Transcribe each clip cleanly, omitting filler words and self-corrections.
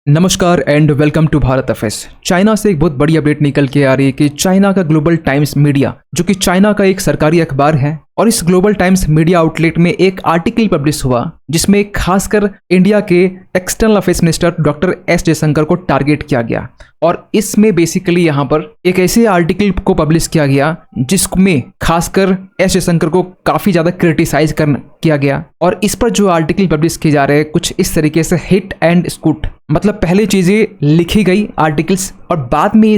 नमस्कार and welcome to Bharat affairs. China से एक बहुत बड़ी अपडेट निकल के आ रही है कि चाइना का ग्लोबल टाइम्स मीडिया, जो कि चाइना का एक सरकारी अखबार है, और इस ग्लोबल टाइम्स मीडिया आउटलेट में एक आर्टिकल पब्लिश हुआ जिसमें खासकर इंडिया के external affairs minister doctor S Jaishankar को टारगेट किया गया। और इसमें बेसिकली यहाँ पर एक ऐसे आर्टिकल को पब्लिश किया गया जिसमें खासकर एस जयशंकर को काफ़ी ज़्यादा क्रिटिसाइज किया गया। और इस पर जो आर्टिकल पब्लिश किए जा रहे हैं कुछ इस तरीके से हिट एंड स्कूट, मतलब पहले चीज़ें लिखी गई आर्टिकल्स और बाद में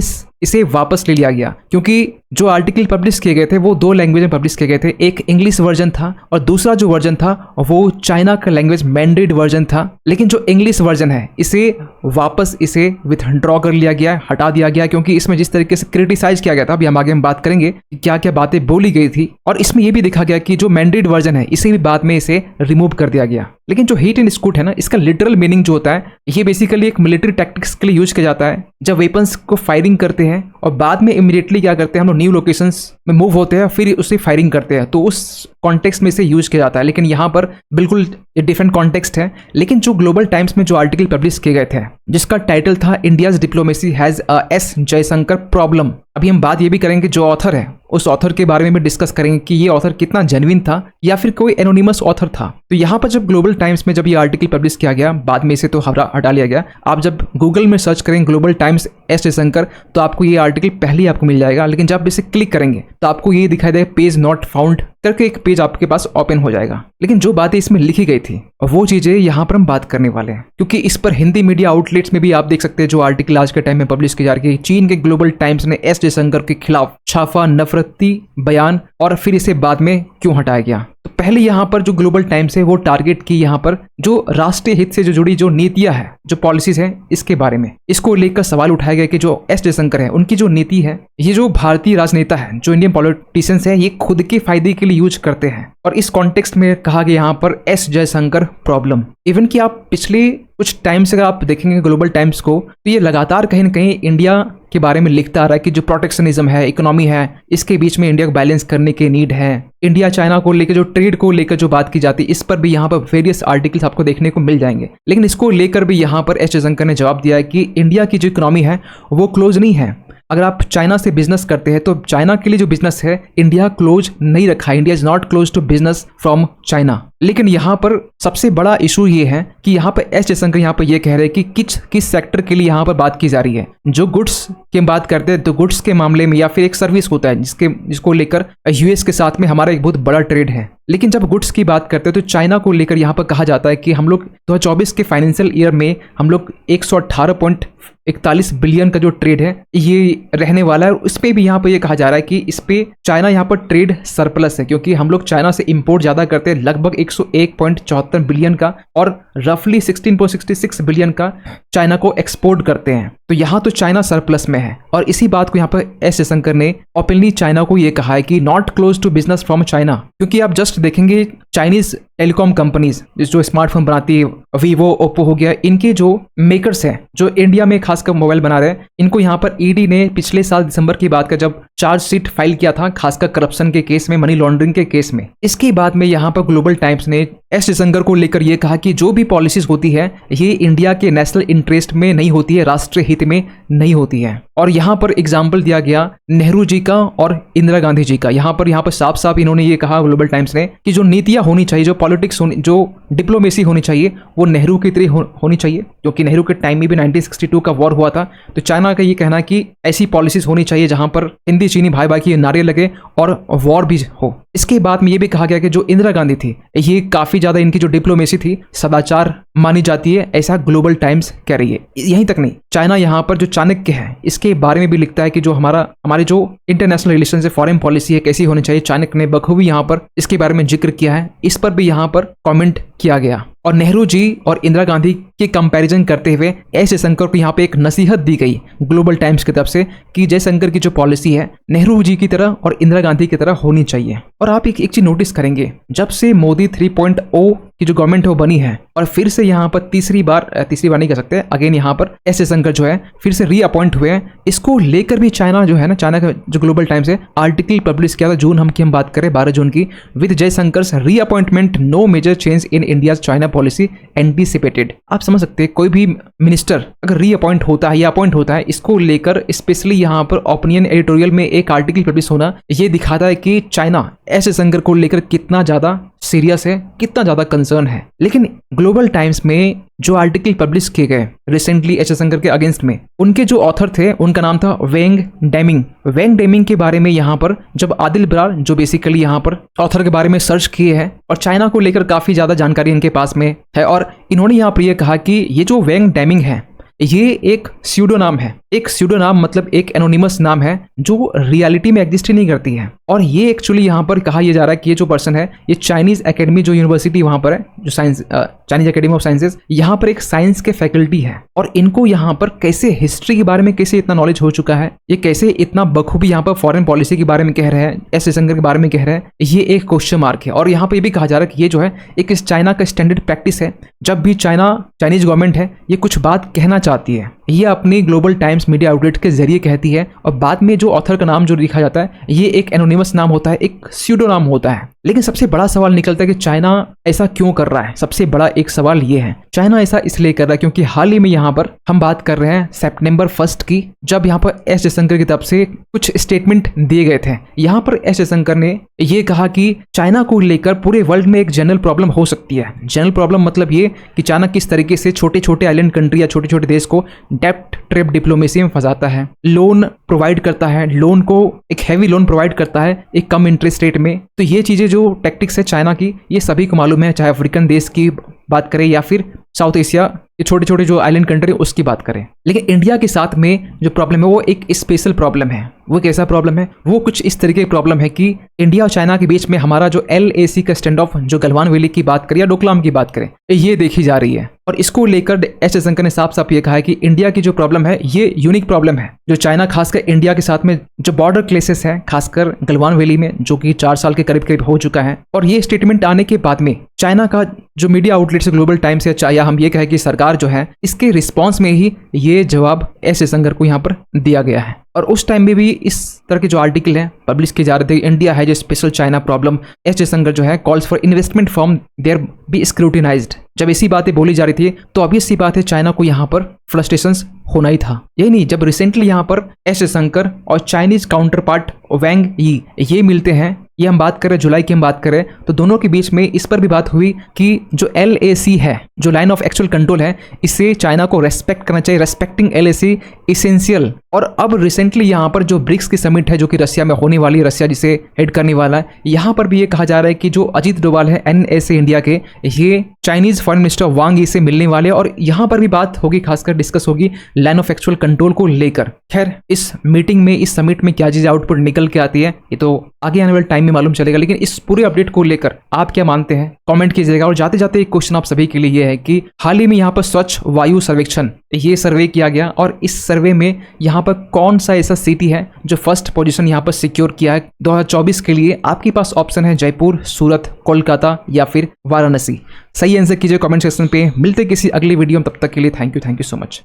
इसे वापस ले लिया गया, क्योंकि जो आर्टिकल पब्लिश किए गए थे वो दो लैंग्वेज में पब्लिश किए गए थे। एक इंग्लिश वर्जन था और दूसरा जो वर्जन था वो चाइना का लैंग्वेज मैंड्रिन वर्जन था। लेकिन जो इंग्लिश वर्जन है इसे वापस विथड्रॉ कर लिया गया, हटा दिया गया, क्योंकि इसमें जिस तरीके से क्रिटिसाइज किया गया था, अभी हम आगे बात करेंगे कि क्या क्या बातें बोली गई थी। और इसमें यह भी देखा गया कि जो मैंड्रिन वर्जन है इसे भी बाद में इसे रिमूव कर दिया गया। लेकिन जो हिट एंड स्कूट है ना, इसका लिटरल मीनिंग जो होता है ये बेसिकली एक मिलिट्री टैक्टिक्स के लिए यूज किया जाता है। जब वेपन्स को फायरिंग करते हैं और बाद में इमीडिएटली क्या करते हैं, हम लोग न्यू लोकेशंस में मूव होते हैं, फिर उसे फायरिंग करते हैं, तो उस कॉन्टेक्स्ट में इसे यूज किया जाता है। लेकिन यहाँ पर बिल्कुल डिफरेंट कॉन्टेक्स्ट है। लेकिन जो ग्लोबल टाइम्स में जो आर्टिकल पब्लिश किए गए थे जिसका टाइटल था India's diplomacy has a S Jaishankar problem, अभी हम बात ये भी करेंगे जो ऑथर है उस ऑथर के बारे में भी डिस्कस करेंगे कि ये ऑथर कितना जेन्युइन था या फिर कोई एनोनिमस ऑथर था। तो यहाँ पर जब ग्लोबल टाइम्स में जब ये आर्टिकल पब्लिश किया गया, बाद में इसे तो हटा लिया गया। आप जब गूगल में सर्च करेंगे ग्लोबल टाइम्स एस जयशंकर तो आपको ये आर्टिकल पहले ही आपको मिल जाएगा। लेकिन जब इसे क्लिक करेंगे तो आपको ये दिखाई देगा पेज नॉट फाउंड करके एक पेज आपके पास ओपन हो जाएगा। लेकिन जो बातें इसमें लिखी गई थी वो चीजें यहाँ पर हम बात करने वाले हैं, क्योंकि इस पर हिंदी मीडिया आउटलेट्स में भी आप देख सकते हैं जो आर्टिकल आज के टाइम में पब्लिश की जा रही है। चीन के ग्लोबल टाइम्स ने एस जयशंकर के खिलाफ छापा नफरती बयान, और फिर इसे बाद में क्यों हटाया गया। तो पहले यहाँ पर जो ग्लोबल टाइम्स है वो टारगेट की यहाँ पर जो राष्ट्रीय हित से जो जुड़ी जो नीतियां है, जो पॉलिसीज है, इसके बारे में इसको लेकर सवाल उठाया गया कि जो एस जयशंकर है उनकी जो नीति है, ये जो भारतीय राजनेता है, जो इंडियन पॉलिटिशियंस है, ये खुद के फायदे के लिए यूज करते हैं। और इस कॉन्टेक्स्ट में कहा गया यहाँ पर एस जयशंकर प्रॉब्लम। इवन कि आप पिछले कुछ टाइम से अगर आप देखेंगे ग्लोबल टाइम्स को तो ये लगातार कहीं ना कहीं इंडिया के बारे में लिखता आ रहा है कि जो प्रोटेक्शनिज्म है, इकोनॉमी है, इसके बीच में इंडिया को बैलेंस करने की नीड है। इंडिया चाइना को लेकर जो ट्रेड को लेकर जो बात की जाती है, इस पर भी यहाँ पर वेरियस आर्टिकल्स आपको देखने को मिल जाएंगे। लेकिन इसको लेकर भी यहाँ पर एस जयशंकर ने जवाब दिया है कि इंडिया की जो इकोनॉमी है वो क्लोज नहीं है। अगर आप चाइना से बिजनेस करते हैं तो चाइना के लिए जो बिजनेस है इंडिया क्लोज नहीं रखा है। India is not close to business from China. लेकिन यहाँ पर सबसे बड़ा इशू ये है कि यहाँ पर एस जयशंकर यहाँ पर ये कह रहे हैं कि किस सेक्टर के लिए यहाँ पर बात की जा रही है। जो गुड्स की बात करते हैं तो गुड्स के मामले में, या फिर एक सर्विस होता है जिसको लेकर यूएस के साथ में हमारा एक बहुत बड़ा ट्रेड है। लेकिन जब गुड्स की बात करते हैं तो चाइना को लेकर यहाँ पर कहा जाता है कि हम लोग 2024 के फाइनेंशियल ईयर में हम लोग 118.41 बिलियन का जो ट्रेड है ये रहने वाला है। उस पर भी यहाँ पर ये कहा जा रहा है कि इस पे चाइना यहाँ पर ट्रेड सरप्लस है, क्योंकि हम लोग चाइना से इंपोर्ट ज़्यादा करते हैं, लगभग 101.74 बिलियन का, और रफली 16.66 बिलियन का चाइना को एक्सपोर्ट करते हैं। तो यहाँ तो चाइना सरप्लस में है। और इसी बात को यहाँ पर एस जयशंकर ने ओपनली चाइना को ये कहा है कि not close to business from China, क्योंकि आप जस्ट देखेंगे चाइनीज टेलीकॉम कंपनीज जो स्मार्टफोन बनाती है, वीवो, ओप्पो हो गया, इनके जो मेकर्स हैं जो इंडिया में खासकर मोबाइल बना रहे हैं, इनको यहाँ पर ईडी ने पिछले साल दिसंबर की बात का जब चार्जशीट फाइल किया था, खासकर करप्शन के केस में, मनी लॉन्ड्रिंग के केस में। इसके बाद में यहाँ पर ग्लोबल टाइम्स ने एस जयशंकर को लेकर यह कहा कि जो भी पॉलिसीज होती है ये इंडिया के नेशनल इंटरेस्ट में नहीं होती है, राष्ट्रीय हित में नहीं होती है। और यहाँ पर एग्जाम्पल दिया गया नेहरू जी का और इंदिरा गांधी जी का। यहाँ पर साफ साफ इन्होंने ये कहा ग्लोबल टाइम्स ने कि जो नीतियां होनी चाहिए, जो पॉलिटिक्स जो डिप्लोमेसी होनी चाहिए, वो नेहरू की तरह होनी चाहिए, क्योंकि नेहरू के टाइम में भी 1962 का वॉर हुआ था। तो चाइना का ये कहना कि ऐसी पॉलिसीज होनी चाहिए जहां पर हिंदी चीनी भाई भाई के नारे लगे और वॉर भी हो। इसके बाद में ये भी कहा गया कि जो इंदिरा गांधी थी ये काफी ज्यादा इनकी जो डिप्लोमेसी थी सदाचार मानी जाती है, ऐसा ग्लोबल टाइम्स कह रही है। यहीं तक नहीं, चाइना यहाँ पर जो चाणक्य है इसके बारे में भी लिखता है कि जो हमारे जो इंटरनेशनल रिलेशन से फॉरेन पॉलिसी है कैसी होनी चाहिए, चाणक्य ने बखूबी यहाँ पर इसके बारे में जिक्र किया है। इस पर भी यहाँ पर कमेंट किया गया। और नेहरू जी और इंदिरा गांधी के कंपैरिजन करते हुए एस जयशंकर को यहाँ पे एक नसीहत दी गई ग्लोबल टाइम्स की तरफ से कि जयशंकर की जो पॉलिसी है नेहरू जी की तरह और इंदिरा गांधी की तरह होनी चाहिए। और आप एक चीज नोटिस करेंगे, जब से मोदी 3.0 की जो गवर्नमेंट है वो बनी है और फिर से यहाँ पर तीसरी बार नहीं कह सकते, अगेन यहाँ पर एस जयशंकर जो है फिर से रीअपॉइंट हुए हैं। इसको लेकर भी चाइना जो है ना, चाइना का जो ग्लोबल टाइम्स है आर्टिकल पब्लिश किया था जून की हम बात करें 12 जून की, with Jaishankar reappointment no major change in India China policy anticipated. आप समझ सकते हैं कोई भी मिनिस्टर अगर रीअपॉइंट होता है या अपॉइंट होता है, इसको लेकर स्पेशली यहाँ पर ओपिनियन एडिटोरियल में एक आर्टिकल पब्लिश होना ये दिखाता है कि चाइना एस जयशंकर को लेकर कितना ज्यादा सीरियस है, कितना ज्यादा कंसर्न है। लेकिन ग्लोबल टाइम्स में जो आर्टिकल पब्लिश किए गए रिसेंटली एस जयशंकर के अगेंस्ट में, उनके जो ऑथर थे उनका नाम था वेंग डेमिंग। वेंग डेमिंग के बारे में यहाँ पर जब आदिल बरार जो बेसिकली यहाँ पर ऑथर के बारे में सर्च किए हैं और चाइना को लेकर काफी ज्यादा जानकारी इनके पास में है, और इन्होंने यहाँ पर यह कहा कि ये जो वेंग डेमिंग है ये एक स्यूडोनाम है। एक स्यूडोनाम मतलब एक एनोनिमस नाम है जो रियलिटी में एग्जिस्ट ही नहीं करती है। और ये एक्चुअली यहाँ पर कहा यह जा रहा है कि ये जो पर्सन है ये चाइनीज एकेडमी जो यूनिवर्सिटी वहां पर है, जो science Chinese academy of sciences, यहाँ पर एक साइंस के फैकल्टी है। और इनको यहाँ पर कैसे हिस्ट्री के बारे में कैसे इतना नॉलेज हो चुका है, ये कैसे इतना बखूबी यहाँ पर फॉरेन पॉलिसी के बारे में कह रहे हैं, एस जयशंकर के बारे में कह रहे हैं, ये एक क्वेश्चन मार्क है। और यहाँ पर ये भी कहा जा रहा है कि ये जो है एक चाइना का स्टैंडर्ड प्रैक्टिस है। जब भी चाइनीज गवर्नमेंट है ये कुछ बात कहना चाहती है, ये अपनी ग्लोबल टाइम्स मीडिया आउटलेट के जरिए कहती है, और बाद में जो ऑथर का नाम जो लिखा जाता है ये एक एनोनिमस नाम होता है, एक स्यूडो नाम होता है। लेकिन सबसे बड़ा सवाल निकलता है कि चाइना ऐसा क्यों कर रहा है। सबसे बड़ा एक सवाल ये है, चाइना ऐसा इसलिए कर रहा है क्योंकि हाल ही में यहाँ पर हम बात कर रहे हैं सितंबर 1 की, जब यहाँ पर एस जयशंकर की तरफ से कुछ स्टेटमेंट दिए गए थे। यहाँ पर एस जयशंकर ने ये कहा कि चाइना को लेकर पूरे वर्ल्ड में एक जनरल प्रॉब्लम हो सकती है। जनरल प्रॉब्लम मतलब ये कि चाइना किस तरीके से छोटे छोटे आइलैंड कंट्री या छोटे छोटे देश को डेप्ट ट्रैप डिप्लोमेसी में फंसाता है, लोन प्रोवाइड करता है, लोन को एक हैवी लोन प्रोवाइड करता है एक कम इंटरेस्ट रेट में। तो ये चीजें जो टैक्टिक्स है चाइना की, ये सभी को मालूम है, चाहे अफ्रीकन देश की बात करें या फिर साउथ एशिया ये छोटे छोटे जो आइलैंड कंट्री उसकी बात करें। लेकिन इंडिया के साथ में जो प्रॉब्लम है वो एक स्पेशल प्रॉब्लम है। वो कैसा प्रॉब्लम है? वो कुछ इस तरीके की प्रॉब्लम है कि इंडिया और चाइना के बीच में हमारा जो LAC का स्टैंड ऑफ, जो गलवान वैली की बात करें या डोकलाम की बात करें, ये देखी जा रही है। और इसको लेकर एस जयशंकर ने साफ साफ ये कहा है कि इंडिया की जो प्रॉब्लम है ये यूनिक प्रॉब्लम है। जो चाइना खासकर इंडिया के साथ में जो बॉर्डर क्लेसेस है, खासकर गलवान वैली में, जो कि 4 साल के करीब करीब हो चुका है। और ये स्टेटमेंट आने के बाद में चाइना का जो मीडिया आउटलेट्स ग्लोबल टाइम्स या हम ये कहें कि सरकार जो है, इसके रिस्पॉन्स में ही ये जवाब एस जयशंकर को यहाँ पर दिया गया है। और उस टाइम में भी इस तरह के जो आर्टिकल हैं पब्लिश किए जा रहे थे, इंडिया है जो special China problem, S Jaishankar जो है calls for investment from there be scrutinised. जब ऐसी बातें बोली जा रही थी तो ऑब्वियस सी बात है चाइना को यहाँ पर फ्रस्ट्रेशंस होना ही था। यही नहीं, जब रिसेंटली यहाँ पर एस जयशंकर और चाइनीज काउंटर पार्ट वैंग यी ये मिलते हैं, ये हम बात करें जुलाई की हम बात करें तो दोनों के बीच में इस पर भी बात हुई कि जो LAC है, जो लाइन ऑफ एक्चुअल कंट्रोल है, इसे चाइना को रेस्पेक्ट करना चाहिए। Respecting LAC essential. और अब रिसेंटली यहाँ पर जो ब्रिक्स की समिट है जो कि रशिया में होने वाली है, रशिया जिसे हेड करने वाला है, यहाँ पर भी ये कहा जा रहा है कि जो अजीत डोभाल है NSA इंडिया के, ये चाइनीज फॉरेन मिनिस्टर वांग यी से मिलने वाले, और यहाँ पर भी बात होगी, खासकर डिस्कस होगी लाइन ऑफ एक्चुअल कंट्रोल को लेकर। खैर इस मीटिंग में, इस समिट में क्या चीज आउटपुट निकल के आती है ये तो आगे आने वाले टाइम में मालूम चलेगा। लेकिन इस पूरे अपडेट को लेकर आप क्या मानते हैं कमेंट कीजिएगा। और जाते जाते एक क्वेश्चन आप सभी के लिए ये है कि हाल ही में यहाँ पर स्वच्छ वायु सर्वेक्षण ये सर्वे किया गया, और इस सर्वे में यहाँ पर कौन सा ऐसा सिटी है जो फर्स्ट पोजीशन यहाँ पर सिक्योर किया है 2024 के लिए? आपके पास ऑप्शन है जयपुर, सूरत, कोलकाता या फिर वाराणसी। सही आंसर कीजिए कमेंट सेक्शन पे। मिलते किसी अगली वीडियो में, तब तक के लिए थैंक यू सो मच।